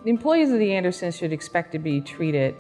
The employees of the Andersons should expect to be treated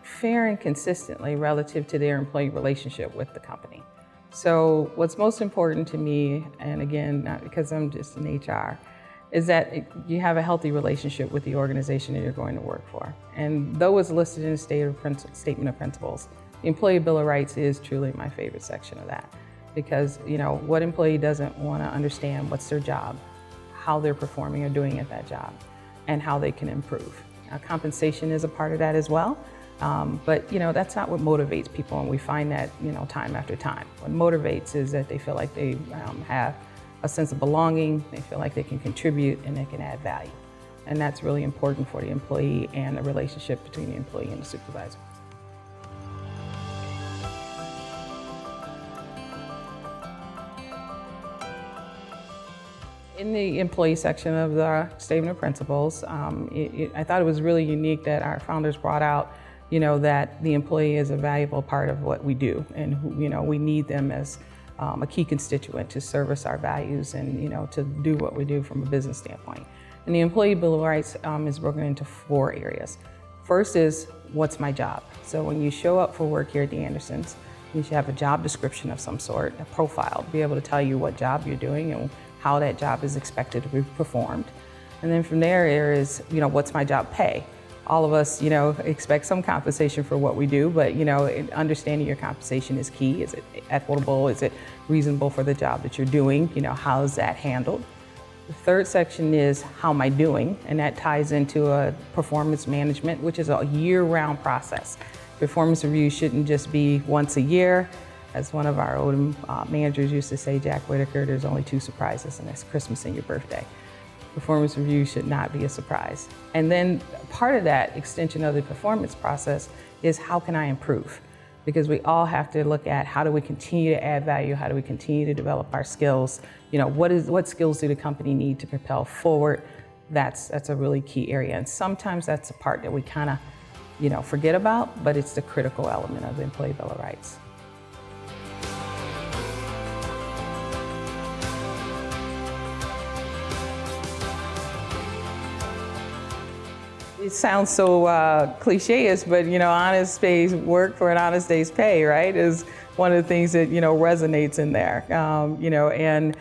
fair and consistently relative to their employee relationship with the company. So what's most important to me, and again, not because I'm just in HR, is that you have a healthy relationship with the organization that you're going to work for. And though it's listed in the Statement of Principles, the Employee Bill of Rights is truly my favorite section of that. Because, what employee doesn't want to understand what's their job, how they're performing or doing at that job, and how they can improve. Now, compensation is a part of that as well. But that's not what motivates people, and we find that time after time. What motivates is that they feel like they have a sense of belonging, they feel like they can contribute and they can add value. And that's really important for the employee and the relationship between the employee and the supervisor. In the employee section of the Statement of Principles, I thought it was really unique that our founders brought out that the employee is a valuable part of what we do, and we need them as a key constituent to service our values and to do what we do from a business standpoint. And the Employee Bill of Rights is broken into 4 areas. First is, what's my job? So when you show up for work here at the Andersons, you should have a job description of some sort, a profile, be able to tell you what job you're doing and how that job is expected to be performed. And then from there is, what's my job pay? All of us, expect some compensation for what we do, but, understanding your compensation is key. Is it equitable? Is it reasonable for the job that you're doing? How is that handled? The third section is, how am I doing? And that ties into a performance management, which is a year-round process. Performance reviews shouldn't just be once a year. As one of our old managers used to say, Jack Whitaker, there's only 2 surprises, and that's Christmas and your birthday. Performance review should not be a surprise. And then part of that extension of the performance process is, how can I improve? Because we all have to look at, how do we continue to add value? How do we continue to develop our skills? What skills do the company need to propel forward? That's a really key area. And sometimes that's a part that we kind of, forget about, but it's the critical element of the Employee Bill of Rights. It sounds so cliche-ish, but honest day's work for an honest day's pay, right, is one of the things that resonates in there. And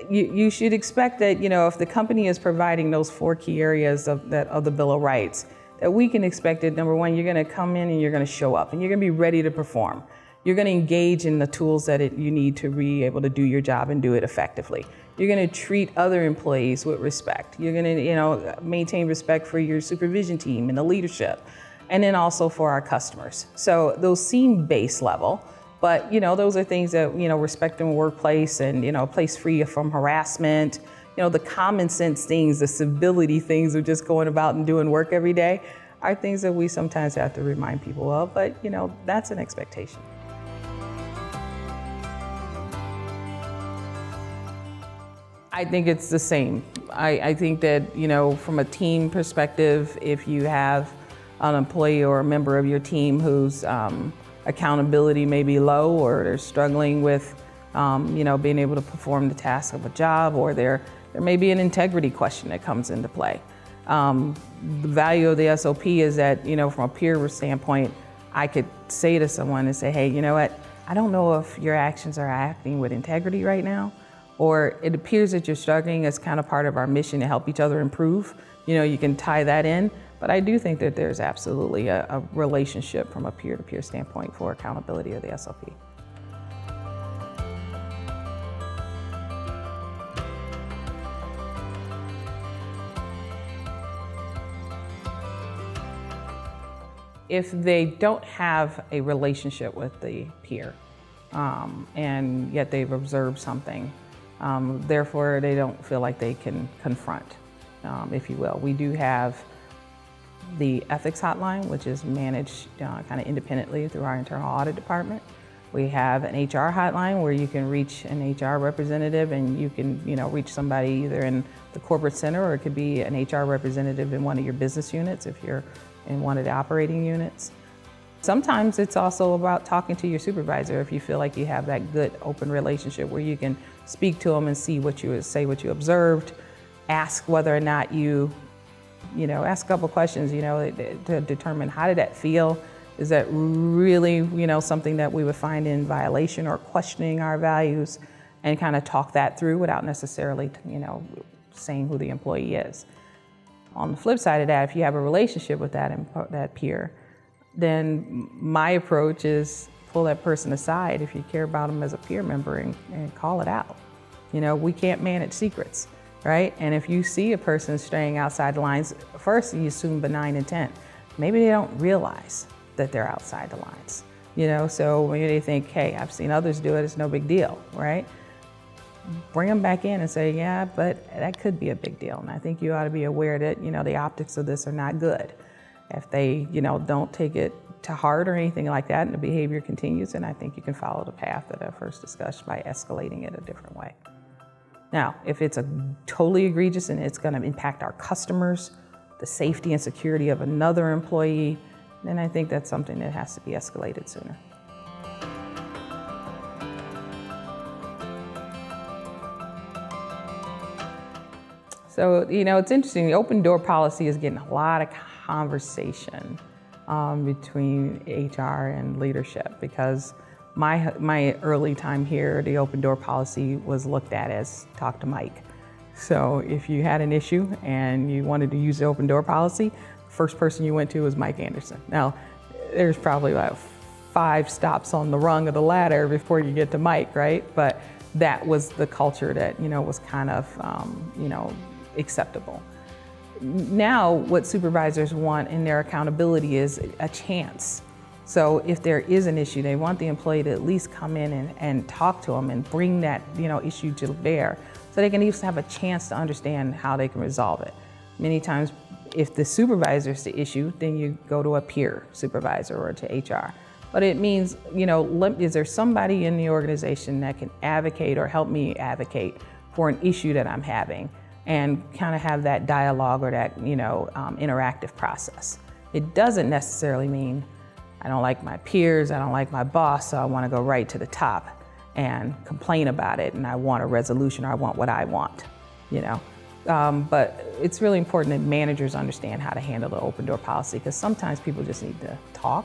you should expect that if the company is providing those 4 key areas of the Bill of Rights, that we can expect that, number one, you're going to come in and you're going to show up and you're going to be ready to perform. You're going to engage in the tools that you need to be able to do your job and do it effectively. You're going to treat other employees with respect. You're going to, maintain respect for your supervision team and the leadership, and then also for our customers. So those seem base level, but those are things that respect in the workplace and a place free from harassment. The common sense things, the civility things of just going about and doing work every day, are things that we sometimes have to remind people of. But that's an expectation. I think it's the same. I think that, from a team perspective, if you have an employee or a member of your team whose accountability may be low, or they're struggling with, being able to perform the task of a job, or there may be an integrity question that comes into play. The value of the SOP is that, from a peer standpoint, I could say to someone and say, hey, you know what? I don't know if your actions are acting with integrity right now, or it appears that you're struggling. As kind of part of our mission to help each other improve. You can tie that in, but I do think that there's absolutely a relationship from a peer-to-peer standpoint for accountability of the SOP. If they don't have a relationship with the peer, and yet they've observed something, therefore they don't feel like they can confront, if you will. We do have the ethics hotline, which is managed kind of independently through our internal audit department. We have an HR hotline where you can reach an HR representative, and you can reach somebody either in the corporate center, or it could be an HR representative in one of your business units if you're in one of the operating units. Sometimes it's also about talking to your supervisor if you feel like you have that good open relationship where you can speak to them and see what you observed, ask whether or not you ask a couple questions, to determine how did that feel? Is that really, something that we would find in violation or questioning our values, and kind of talk that through without necessarily, saying who the employee is. On the flip side of that, if you have a relationship with that peer, then my approach is pull that person aside if you care about them as a peer member and call it out. We can't manage secrets, right? And if you see a person straying outside the lines, first you assume benign intent. Maybe they don't realize that they're outside the lines, so maybe they think, hey, I've seen others do it, it's no big deal, right? Bring them back in and say, yeah, but that could be a big deal. And I think you ought to be aware that, the optics of this are not good. If they, don't take it to heart or anything like that, and the behavior continues, then I think you can follow the path that I first discussed by escalating it a different way. Now, if it's a totally egregious and it's going to impact our customers, the safety and security of another employee, then I think that's something that has to be escalated sooner. So, it's interesting. The open door policy is getting a lot of conversation between HR and leadership, because my early time here, the open door policy was looked at as talk to Mike. So if you had an issue and you wanted to use the open door policy, the first person you went to was Mike Anderson. Now, there's probably about 5 stops on the rung of the ladder before you get to Mike, right? But that was the culture that, was kind of, acceptable. Now, what supervisors want in their accountability is a chance. So if there is an issue, they want the employee to at least come in and talk to them and bring that, issue to bear, so they can even have a chance to understand how they can resolve it. Many times, if the supervisor is the issue, then you go to a peer supervisor or to HR. But it means, is there somebody in the organization that can advocate or help me advocate for an issue that I'm having, and kind of have that dialogue or that, interactive process. It doesn't necessarily mean I don't like my peers, I don't like my boss, so I want to go right to the top and complain about it, and I want a resolution, or I want what I want, But it's really important that managers understand how to handle the open door policy, because sometimes people just need to talk.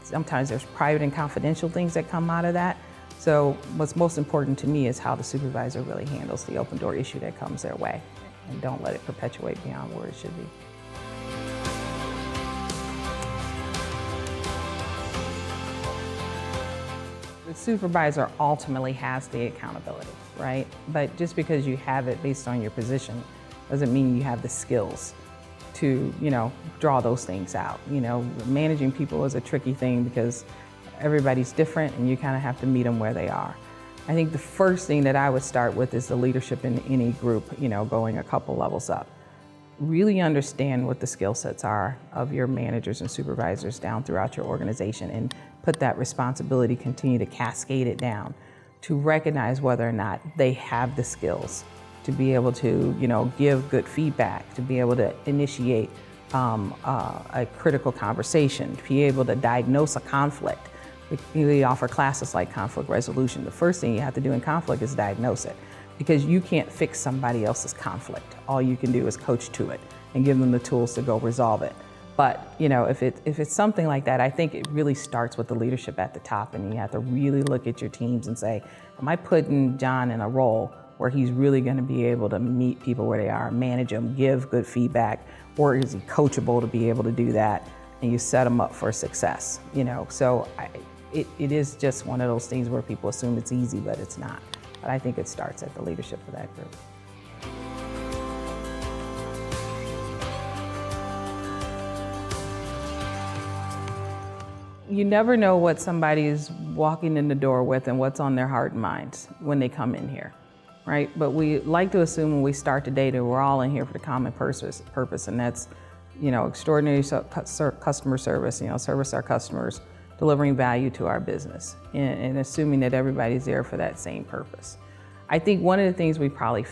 Sometimes there's private and confidential things that come out of that. So what's most important to me is how the supervisor really handles the open door issue that comes their way, and don't let it perpetuate beyond where it should be. The supervisor ultimately has the accountability, right? But just because you have it based on your position doesn't mean you have the skills to, draw those things out. Managing people is a tricky thing because everybody's different and you kind of have to meet them where they are. I think the first thing that I would start with is the leadership in any group, going a couple levels up. Really understand what the skill sets are of your managers and supervisors down throughout your organization, and put that responsibility, continue to cascade it down to recognize whether or not they have the skills to be able to, give good feedback, to be able to initiate a critical conversation, to be able to diagnose a conflict. We offer classes like conflict resolution. The first thing you have to do in conflict is diagnose it, because you can't fix somebody else's conflict. All you can do is coach to it and give them the tools to go resolve it. But if it's something like that, I think it really starts with the leadership at the top, and you have to really look at your teams and say, am I putting John in a role where he's really going to be able to meet people where they are, manage them, give good feedback, or is he coachable to be able to do that? And you set them up for success. So it is just one of those things where people assume it's easy, but it's not. But I think it starts at the leadership of that group. You never know what somebody's walking in the door with and what's on their heart and minds when they come in here, right? But we like to assume when we start the day that we're all in here for the common purpose, and that's, extraordinary customer service, service our customers, delivering value to our business, and assuming that everybody's there for that same purpose. I think one of the things we probably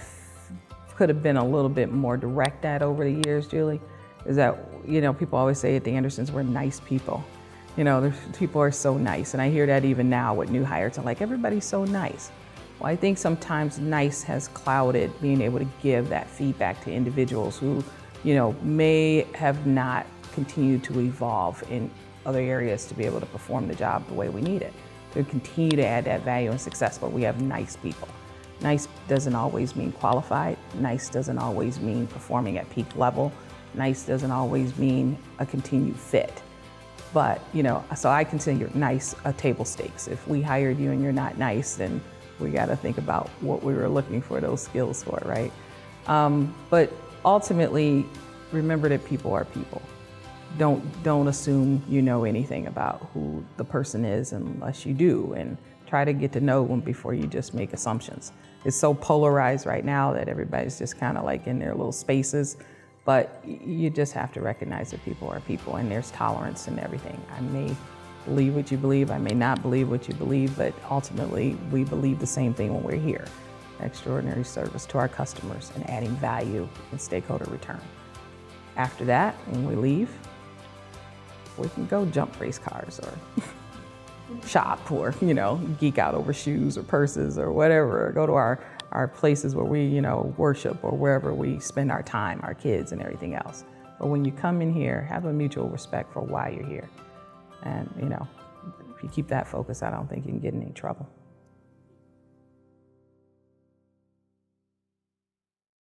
could have been a little bit more direct at over the years, Julie, is that, people always say at the Andersons, we're nice people. People are so nice, and I hear that even now with new hires. I'm like, everybody's so nice. Well, I think sometimes nice has clouded being able to give that feedback to individuals who may have not continued to evolve in other areas to be able to perform the job the way we need it, to continue to add that value and success, but we have nice people. Nice doesn't always mean qualified. Nice doesn't always mean performing at peak level. Nice doesn't always mean a continued fit. But, so I consider nice table stakes. If we hired you and you're not nice, then we got to think about what we were looking for those skills for, right? But ultimately, remember that people are people. Don't assume you know anything about who the person is unless you do, and try to get to know them before you just make assumptions. It's so polarized right now that everybody's just kind of like in their little spaces, but you just have to recognize that people are people, and there's tolerance in everything. I may believe what you believe, I may not believe what you believe, but ultimately we believe the same thing when we're here. Extraordinary service to our customers and adding value and stakeholder return. After that, when we leave, we can go jump race cars or shop or, geek out over shoes or purses or whatever, or go to our places where we, worship, or wherever we spend our time, our kids and everything else. But when you come in here, have a mutual respect for why you're here. And, if you keep that focus, I don't think you can get in any trouble.